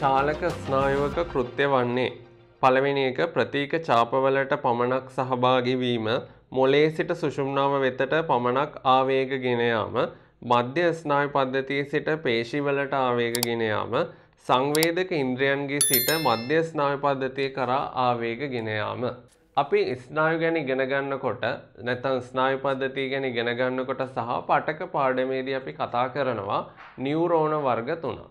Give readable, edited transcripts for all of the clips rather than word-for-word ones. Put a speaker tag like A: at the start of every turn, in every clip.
A: චාලක ස්නායුවක කෘත්‍ය වන්නේ පළවෙනි එක ප්‍රතීක ඡාපවලට පමණක් සහභාගී වීම, මොළයේ සිට සුෂුම්නාව වෙතට පමණක් ආවේග ගෙන යාම, මධ්‍ය ස්නායු පද්ධතියේ සිට පේශිවලට ආවේග ගෙන යාම, සංවේදක ඉන්ද්‍රයන්ගේ සිට මධ්‍ය ස්නායු පද්ධතිය කරා ආවේග ගෙන යාම. අපි ස්නායු ගැන ඉගෙන ගන්නකොට නැත්නම් ස්නායු පද්ධතිය ගැන ඉගෙන ගන්නකොට සහ පාඨක පාඩමේදී අපි කතා කරනවා නියුරෝන වර්ග තුනක්.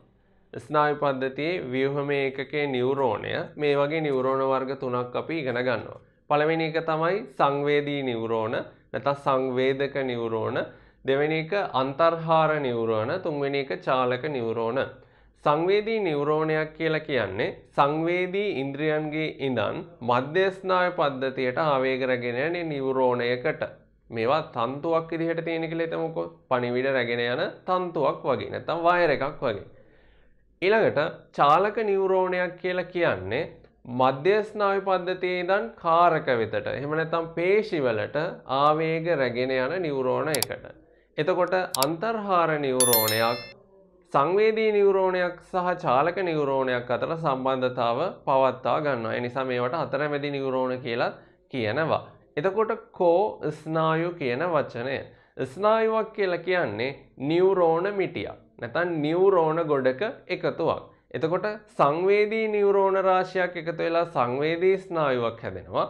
A: ස්නායු පද්ධතියේ ව්‍යුහමය ඒකකයේ නියුරෝනය මේ වගේ නියුරෝන වර්ග තුනක් අපි ඉගෙන ගන්නවා. පළවෙනි එක තමයි සංවේදී නියුරෝන නැත්නම් සංවේදක නියුරෝන, දෙවෙනි එක අන්තර්හාර නියුරෝන, තුන්වෙනි එක චාලක නියුරෝන. සංවේදී නියුරෝනයක් කියලා කියන්නේ සංවේදී ඉන්ද්‍රියන්ගේ ඉඳන් මධ්‍ය ස්නායු පද්ධතියට ආවේග රැගෙන යන නියුරෝනයකට. මේවා තන්තුවක් විදිහට තියෙන කියලා හිතමුකෝ. පණිවිඩ රැගෙන යන තන්තුවක් වගේ නැත්නම් වයර් එකක් වගේ. ඊළඟට චාලක නියුරෝනයක් කියලා කියන්නේ මධ්‍ය ස්නායු පද්ධතියේ ඉඳන් කාරක වෙතට එහෙම නැත්නම් පේශිවලට ආවේග රැගෙන යන නියුරෝන එකට. එතකොට අන්තර්හාර නියුරෝනයක්, සංවේදී නියුරෝනයක් සහ චාලක නියුරෝනයක් අතර සම්බන්ධතාව පවත්වා ගන්නවා. ඒ නිසා මේවට අතරමැදි නියුරෝන කියලා කියනවා. එතකොට කෝ ස්නායු කියන වචනය. ස්නායුවක් කියලා කියන්නේ නියුරෝන මිටියක්. නැත්නම් නියුරෝන ගොඩක එකතුවක්. එතකොට සංවේදී නියුරෝන රාශියක් එකතු වෙලා සංවේදී ස්නායුවක් හැදෙනවා.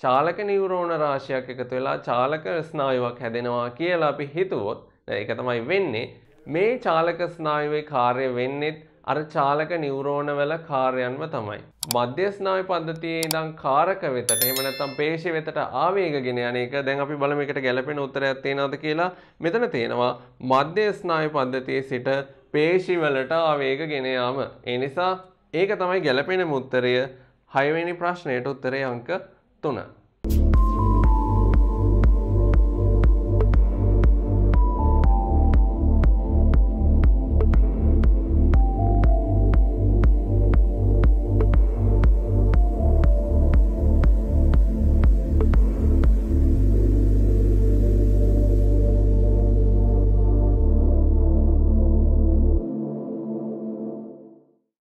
A: චාලක නියුරෝන රාශියක් එකතු වෙලා චාලක ස්නායුවක් හැදෙනවා කියලා අපි හිතුවොත් ඒක තමයි වෙන්නේ. මේ චාලක ස්නායුවේ කාර්ය වෙන්නේ අර චාලක නියුරෝන වල කාර්යයන්ම තමයි. මධ්‍ය ස්නායු පද්ධතියේ ඉඳන් කාරක වෙතට එහෙම නැත්නම් පේශි වෙතට ආවේග ගෙන යන එක. දැන් අපි බලමු එකට ගැළපෙන උත්තරයක් තියෙනවද කියලා. මෙතන තියෙනවා මධ්‍ය ස්නායු පද්ධතියේ සිට පේශි වලට ආවේග ගෙන යාම. ඒ නිසා ඒක තමයි ගැළපෙන උත්තරය. 6 වෙනි ප්‍රශ්නයට උත්තරය අංක 3.